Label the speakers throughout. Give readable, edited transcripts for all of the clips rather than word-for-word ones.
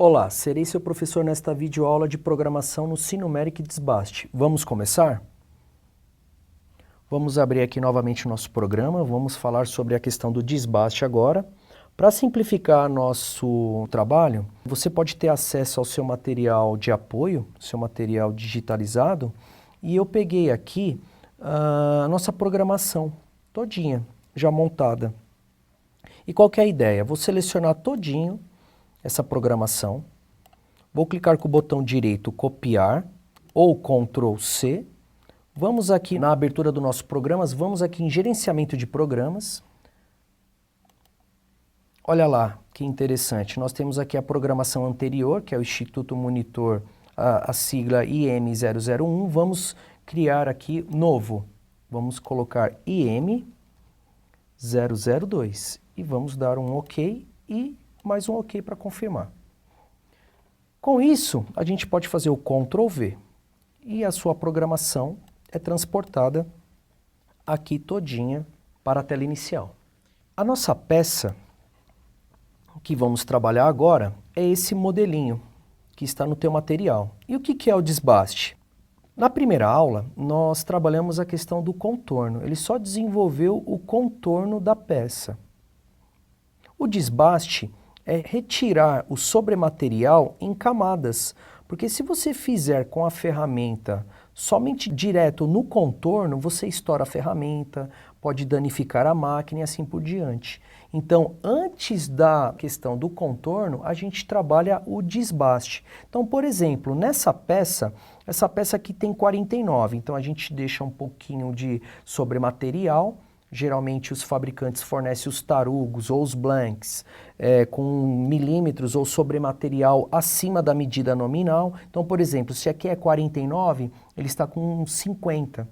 Speaker 1: Olá, serei seu professor nesta videoaula de programação no Sinumerik Desbaste. Vamos começar? Vamos abrir aqui novamente o nosso programa, vamos falar sobre a questão do desbaste agora. Para simplificar nosso trabalho, você pode ter acesso ao seu material de apoio, seu material digitalizado, e eu peguei aqui a nossa programação todinha, já montada. E qual que é a ideia? Vou selecionar todinho essa programação, vou clicar com o botão direito copiar ou Ctrl C, vamos aqui na abertura do nosso programas, vamos aqui em gerenciamento de programas, olha lá que interessante, nós temos aqui a programação anterior, que é o Instituto Monitor, a sigla IM001, vamos criar aqui novo, vamos colocar IM002 e vamos dar um OK e mais um OK para confirmar. Com isso, a gente pode fazer o Ctrl V e a sua programação é transportada aqui todinha para a tela inicial. A nossa peça que vamos trabalhar agora é esse modelinho que está no teu material. E o que é o desbaste? Na primeira aula, nós trabalhamos a questão do contorno. Ele só desenvolveu o contorno da peça. O desbaste é retirar o sobrematerial em camadas, porque se você fizer com a ferramenta somente direto no contorno, você estoura a ferramenta, pode danificar a máquina e assim por diante. Então, antes da questão do contorno, a gente trabalha o desbaste. Então, por exemplo, nessa peça, essa peça aqui tem 49, então a gente deixa um pouquinho de sobrematerial. Geralmente os fabricantes fornecem os tarugos ou os blanks com milímetros ou sobrematerial acima da medida nominal. Então, por exemplo, se aqui é 49, ele está com 50.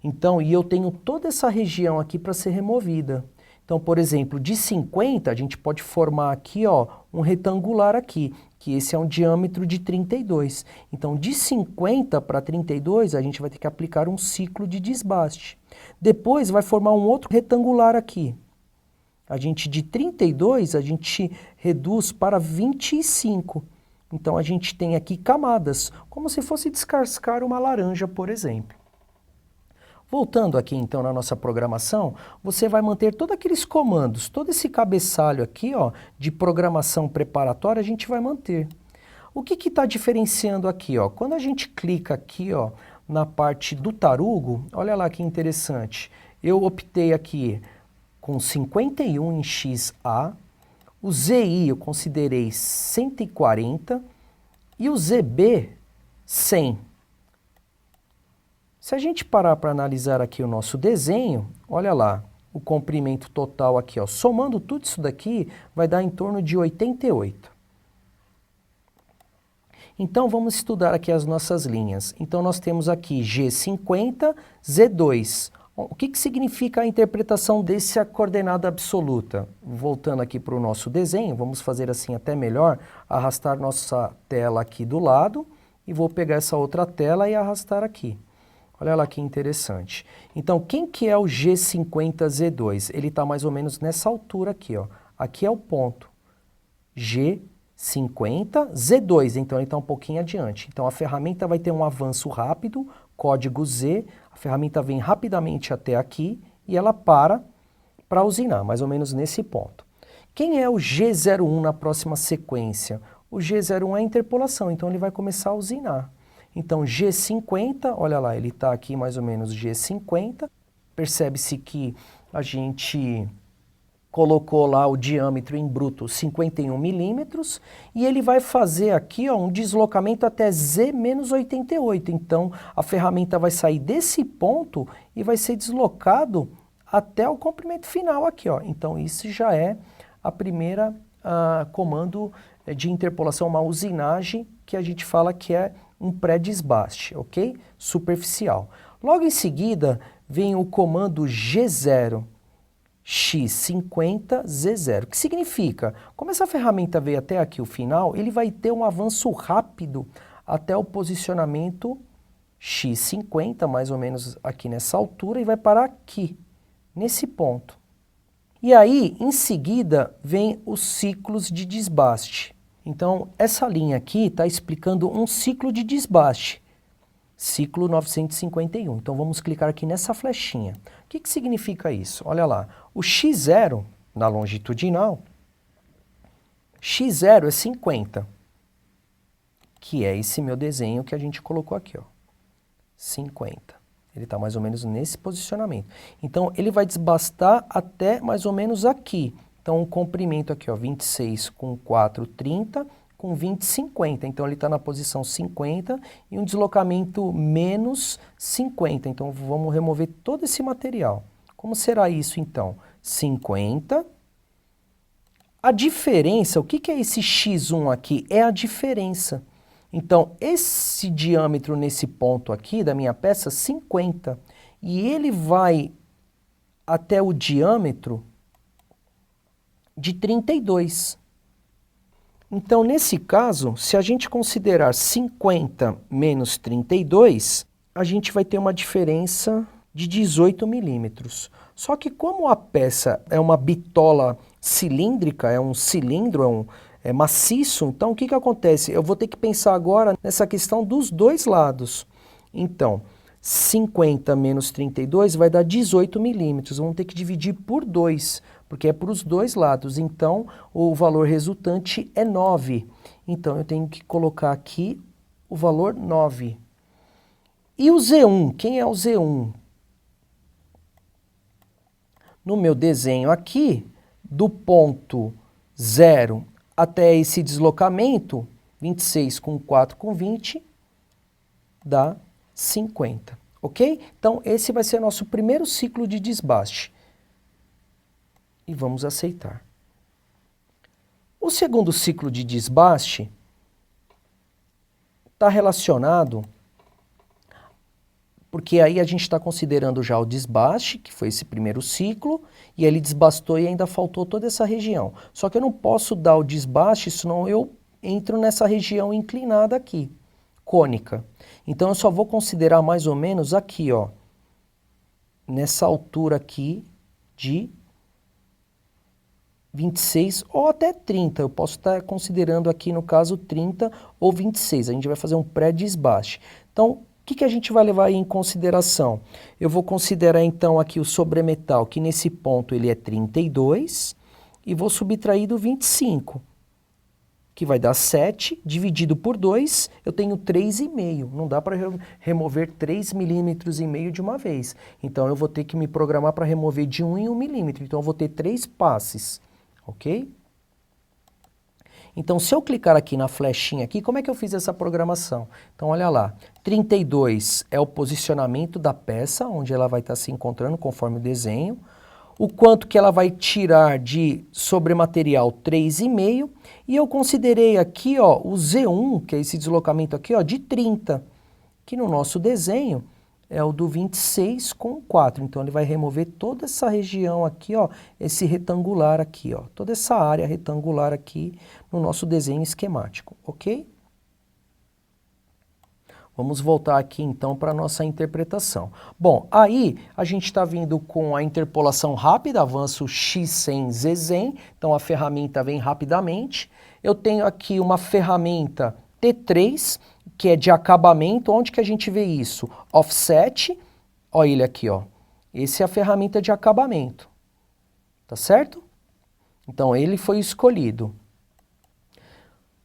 Speaker 1: Então, e eu tenho toda essa região aqui para ser removida. Então, por exemplo, de 50, a gente pode formar aqui ó, um retangular aqui, que esse é um diâmetro de 32. Então, de 50 para 32, a gente vai ter que aplicar um ciclo de desbaste. Depois vai formar um outro retangular aqui. De 32, a gente reduz para 25. Então, a gente tem aqui camadas, como se fosse descascar uma laranja, por exemplo. Voltando aqui, então, na nossa programação, você vai manter todos aqueles comandos, todo esse cabeçalho aqui, ó, de programação preparatória, a gente vai manter. O que está diferenciando aqui, ó? Quando a gente clica aqui, ó, na parte do tarugo, olha lá que interessante. Eu optei aqui com 51 em XA, o ZI eu considerei 140 e o ZB 100. Se a gente parar para analisar aqui o nosso desenho, olha lá, o comprimento total aqui, ó, somando tudo isso daqui, vai dar em torno de 88. Então, vamos estudar aqui as nossas linhas. Então, nós temos aqui G50, Z2. O que significa a interpretação dessa coordenada absoluta? Voltando aqui para o nosso desenho, vamos fazer assim até melhor, arrastar nossa tela aqui do lado, e vou pegar essa outra tela e arrastar aqui. Olha lá que interessante. Então, quem que é o G50Z2? Ele está mais ou menos nessa altura aqui, ó. Aqui é o ponto. G50Z2, então ele está um pouquinho adiante. Então, a ferramenta vai ter um avanço rápido, código Z, a ferramenta vem rapidamente até aqui e ela para usinar, mais ou menos nesse ponto. Quem é o G01 na próxima sequência? O G01 é a interpolação, então ele vai começar a usinar. Então, G50, olha lá, ele está aqui mais ou menos G50. Percebe-se que a gente colocou lá o diâmetro em bruto 51 milímetros e ele vai fazer aqui ó, um deslocamento até Z-88. Então, a ferramenta vai sair desse ponto e vai ser deslocado até o comprimento final aqui. Ó. Então, isso já é a primeira comando de interpolação, uma usinagem que a gente fala que é um pré-desbaste, ok? Superficial. Logo em seguida, vem o comando G0, X50Z0. O que significa? Como essa ferramenta veio até aqui o final, ele vai ter um avanço rápido até o posicionamento X50, mais ou menos aqui nessa altura, e vai parar aqui, nesse ponto. E aí, em seguida, vem os ciclos de desbaste. Então, essa linha aqui está explicando um ciclo de desbaste, ciclo 951. Então, vamos clicar aqui nessa flechinha. O que significa isso? Olha lá, o x0 na longitudinal, x0 é 50, que é esse meu desenho que a gente colocou aqui, ó, 50. Ele está mais ou menos nesse posicionamento. Então, ele vai desbastar até mais ou menos aqui. Então, o comprimento aqui, ó, 26 com 4, 30, com 20, 50. Então, ele está na posição 50 e um deslocamento menos 50. Então, vamos remover todo esse material. Como será isso, então? 50. A diferença, o que é esse x1 aqui? É a diferença. Então, esse diâmetro nesse ponto aqui da minha peça, 50. E ele vai até o diâmetro de 32. Então, nesse caso, se a gente considerar 50 menos 32, a gente vai ter uma diferença de 18 milímetros. Só que como a peça é uma bitola cilíndrica, é um cilindro, é maciço, então o que acontece? Eu vou ter que pensar agora nessa questão dos dois lados. Então, 50 menos 32 vai dar 18 milímetros. Vamos ter que dividir por 2, porque é para os dois lados. Então, o valor resultante é 9. Então, eu tenho que colocar aqui o valor 9. E o Z1? Quem é o Z1? No meu desenho aqui, do ponto 0 até esse deslocamento, 26 com 4 com 20, dá 50, ok? Então, esse vai ser nosso primeiro ciclo de desbaste. E vamos aceitar. O segundo ciclo de desbaste está relacionado, porque aí a gente está considerando já o desbaste, que foi esse primeiro ciclo, e ele desbastou e ainda faltou toda essa região. Só que eu não posso dar o desbaste, senão eu entro nessa região inclinada aqui, cônica. Então, eu só vou considerar mais ou menos aqui, ó, nessa altura aqui de 26 ou até 30. Eu posso estar considerando aqui, no caso, 30 ou 26. A gente vai fazer um pré-desbaste. Então, o que a gente vai levar aí em consideração? Eu vou considerar, então, aqui o sobremetal, que nesse ponto ele é 32, e vou subtrair do 25, que vai dar 7, dividido por 2, eu tenho 3,5. Não dá para remover 3,5 milímetros de uma vez. Então, eu vou ter que me programar para remover de 1 em 1 milímetro. Então, eu vou ter 3 passes, ok? Então, se eu clicar aqui na flechinha aqui, como é que eu fiz essa programação? Então, olha lá, 32 é o posicionamento da peça, onde ela vai estar se encontrando conforme o desenho. O quanto que ela vai tirar de sobrematerial, 3,5. E eu considerei aqui, ó, o Z1, que é esse deslocamento aqui, ó, de 30, que no nosso desenho é o do 26 com 4. Então, ele vai remover toda essa região aqui, ó, esse retangular aqui, ó, toda essa área retangular aqui no nosso desenho esquemático, ok? Vamos voltar aqui, então, para a nossa interpretação. Bom, aí a gente está vindo com a interpolação rápida, avanço x100, z100, então a ferramenta vem rapidamente. Eu tenho aqui uma ferramenta T3, que é de acabamento. Onde que a gente vê isso? Offset, olha ele aqui, ó. Essa é a ferramenta de acabamento, tá certo? Então, ele foi escolhido.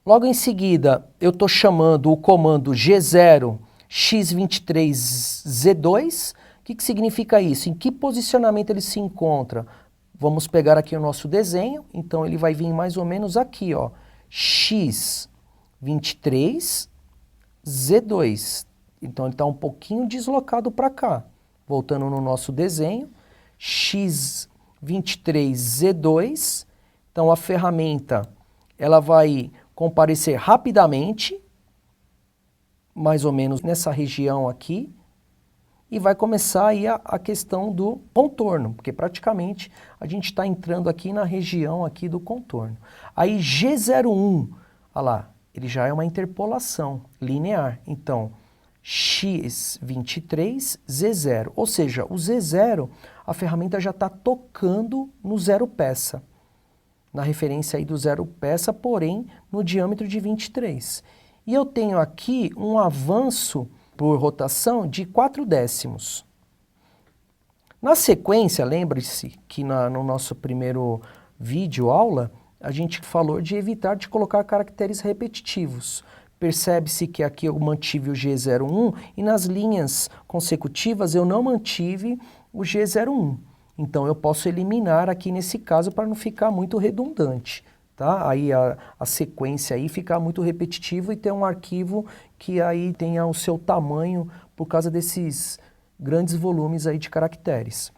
Speaker 1: Logo em seguida, eu estou chamando o comando G0 x23z2. O que significa isso? Em que posicionamento ele se encontra? Vamos pegar aqui o nosso desenho. Então, ele vai vir mais ou menos aqui, ó, x23z2. Então, ele está um pouquinho deslocado para cá. Voltando no nosso desenho, x23z2. Então, a ferramenta ela vai comparecer rapidamente, mais ou menos nessa região aqui, e vai começar aí a questão do contorno, porque praticamente a gente está entrando aqui na região aqui do contorno. Aí G01, olha lá, ele já é uma interpolação linear. Então, x23, Z0, ou seja, o Z0, a ferramenta já está tocando no zero peça. na referência aí do 0 peça, porém no diâmetro de 23. E eu tenho aqui um avanço por rotação de 4 décimos. Na sequência, lembre-se que no nosso primeiro vídeo aula, a gente falou de evitar de colocar caracteres repetitivos. Percebe-se que aqui eu mantive o G01 e nas linhas consecutivas eu não mantive o G01. Então eu posso eliminar aqui nesse caso para não ficar muito redundante, tá? Aí a sequência aí fica muito repetitivo e ter um arquivo que aí tenha o seu tamanho por causa desses grandes volumes aí de caracteres.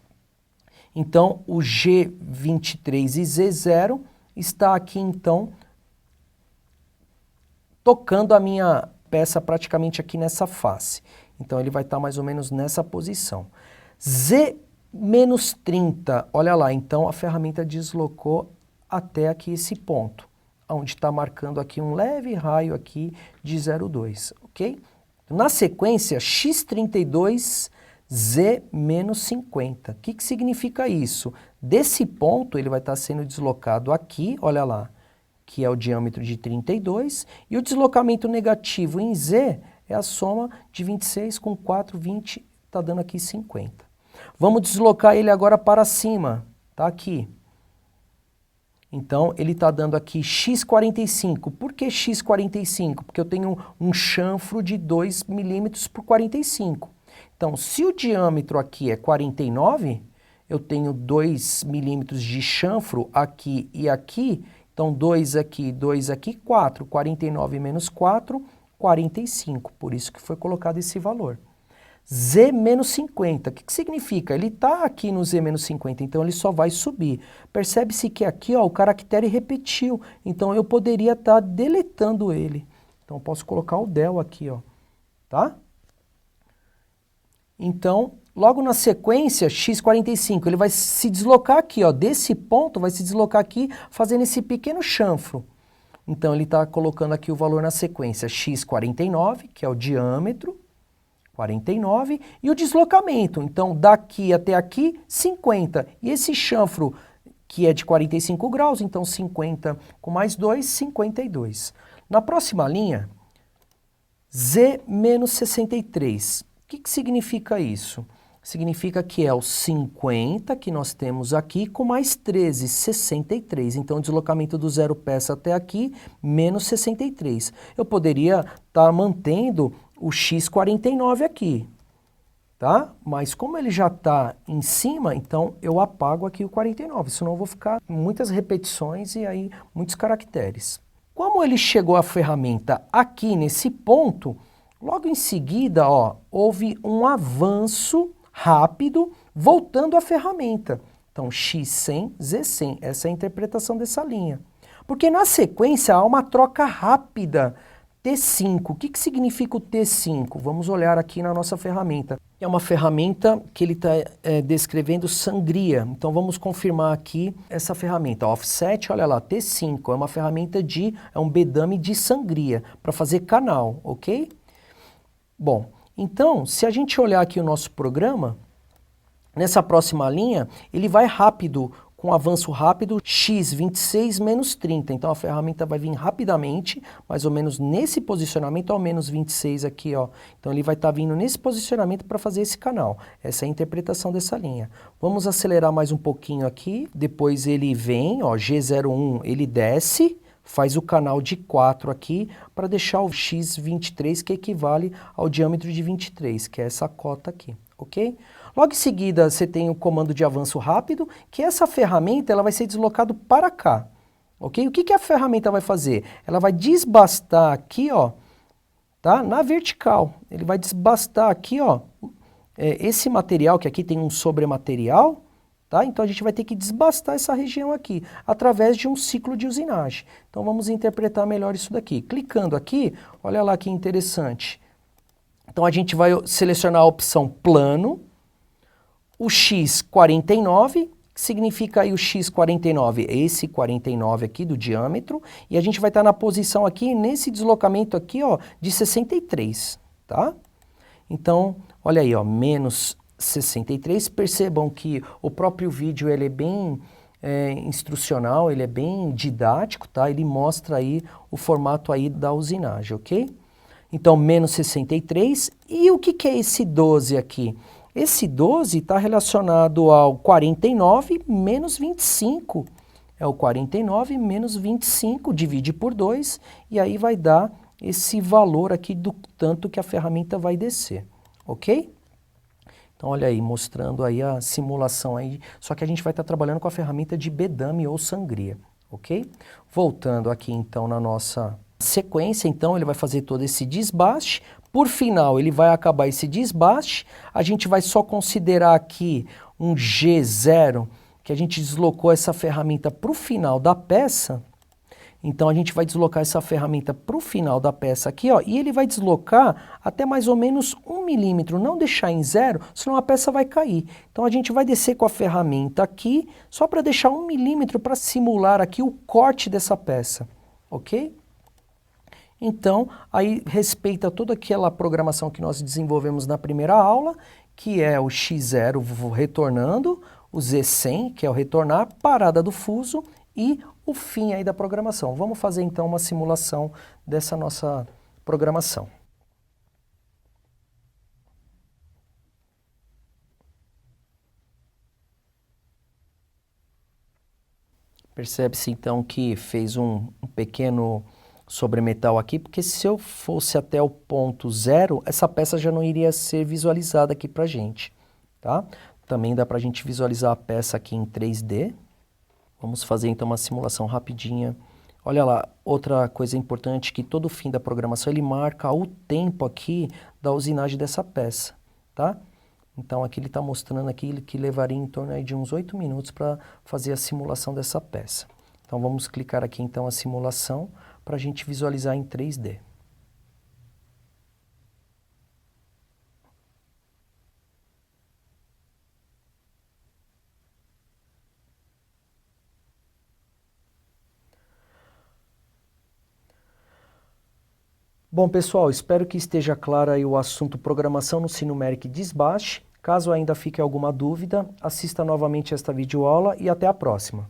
Speaker 1: Então o G23 e Z0 está aqui então tocando a minha peça praticamente aqui nessa face. Então ele vai estar mais ou menos nessa posição. Z-30, olha lá, então a ferramenta deslocou até aqui esse ponto, onde está marcando aqui um leve raio aqui de 0,2, ok? Na sequência, X32, Z-50. O que significa isso? Desse ponto ele vai estar sendo deslocado aqui, olha lá, que é o diâmetro de 32, e o deslocamento negativo em Z é a soma de 26 com 4, 20, está dando aqui 50. Vamos deslocar ele agora para cima, tá aqui. Então, ele está dando aqui x45. Por que x45? Porque eu tenho um chanfro de 2 milímetros por 45. Então, se o diâmetro aqui é 49, eu tenho 2 milímetros de chanfro aqui e aqui. Então, 2 aqui, 4. 49 menos 4, 45. Por isso que foi colocado esse valor. Z-50, o que significa? Ele está aqui no Z-50, então ele só vai subir. Percebe-se que aqui ó, o caractere repetiu, então eu poderia estar deletando ele. Então eu posso colocar o del aqui, ó, tá? Então, logo na sequência, x45, ele vai se deslocar aqui, ó, desse ponto vai se deslocar aqui, fazendo esse pequeno chanfro. Então ele está colocando aqui o valor na sequência, x49, que é o diâmetro, 49, e o deslocamento, então daqui até aqui, 50. E esse chanfro, que é de 45 graus, então 50 com mais 2, 52. Na próxima linha, Z-63. O que significa isso? Significa que é o 50 que nós temos aqui, com mais 13, 63. Então, o deslocamento do 0 peça até aqui, menos 63. Eu poderia estar mantendo o x49 aqui, tá? Mas como ele já está em cima, então eu apago aqui o 49, senão eu vou ficar muitas repetições e aí muitos caracteres. Como ele chegou à ferramenta aqui nesse ponto, logo em seguida, ó, houve um avanço rápido voltando à ferramenta. Então, x100, z100, essa é a interpretação dessa linha. Porque na sequência há uma troca rápida, T5. O que significa o T5? Vamos olhar aqui na nossa ferramenta. É uma ferramenta que ele está descrevendo sangria. Então vamos confirmar aqui essa ferramenta. Offset, olha lá, T5. É uma ferramenta é um bedame de sangria para fazer canal, ok? Bom, então se a gente olhar aqui o nosso programa, nessa próxima linha, ele vai rápido, com avanço rápido, x26 menos 30. Então a ferramenta vai vir rapidamente, mais ou menos nesse posicionamento, ao menos 26 aqui, ó. Então ele vai estar vindo nesse posicionamento para fazer esse canal. Essa é a interpretação dessa linha. Vamos acelerar mais um pouquinho aqui. Depois ele vem, ó, G01, ele desce, faz o canal de 4 aqui para deixar o x23, que equivale ao diâmetro de 23, que é essa cota aqui, ok? Logo em seguida, você tem o comando de avanço rápido, que essa ferramenta ela vai ser deslocada para cá, ok? O que a ferramenta vai fazer? Ela vai desbastar aqui, ó, tá? Na vertical. Ele vai desbastar aqui, ó, esse material, que aqui tem um sobrematerial, tá? Então a gente vai ter que desbastar essa região aqui, através de um ciclo de usinagem. Então vamos interpretar melhor isso daqui. Clicando aqui, olha lá que interessante. Então a gente vai selecionar a opção plano, o x49, que significa aí o x49, esse 49 aqui do diâmetro, e a gente vai estar na posição aqui, nesse deslocamento aqui, ó, de 63, tá? Então, olha aí, ó, menos 63, percebam que o próprio vídeo ele é bem instrucional, ele é bem didático, tá? Ele mostra aí o formato aí da usinagem, ok? Então, menos 63. E o que é esse 12 aqui? Esse 12 está relacionado ao 49 menos 25. É o 49 menos 25, divide por 2, e aí vai dar esse valor aqui do tanto que a ferramenta vai descer, ok? Então, olha aí, mostrando aí a simulação aí, só que a gente vai estar trabalhando com a ferramenta de bedame ou sangria, ok? Voltando aqui, então, na nossa sequência, então, ele vai fazer todo esse desbaste, por final, ele vai acabar esse desbaste, a gente vai só considerar aqui um G0, que a gente deslocou essa ferramenta para o final da peça. Então, a gente vai deslocar essa ferramenta para o final da peça aqui, ó, e ele vai deslocar até mais ou menos 1 milímetro, não deixar em 0, senão a peça vai cair. Então, a gente vai descer com a ferramenta aqui, só para deixar 1 milímetro para simular aqui o corte dessa peça, ok? Então, aí respeita toda aquela programação que nós desenvolvemos na primeira aula, que é o X0 retornando, o Z100, que é o retornar, parada do fuso e o fim aí da programação. Vamos fazer então uma simulação dessa nossa programação. Percebe-se então que fez um pequeno sobremetal aqui, porque se eu fosse até o ponto 0, essa peça já não iria ser visualizada aqui pra gente, tá? Também dá pra gente visualizar a peça aqui em 3D. Vamos fazer então uma simulação rapidinha. Olha lá, outra coisa importante, que todo fim da programação ele marca o tempo aqui da usinagem dessa peça, tá? Então aqui ele está mostrando aqui que levaria em torno aí de uns 8 minutos para fazer a simulação dessa peça. Então vamos clicar aqui então a simulação para a gente visualizar em 3D. Bom, pessoal, espero que esteja claro aí o assunto programação no Sinumerik Desbaste. Caso ainda fique alguma dúvida, assista novamente esta videoaula e até a próxima.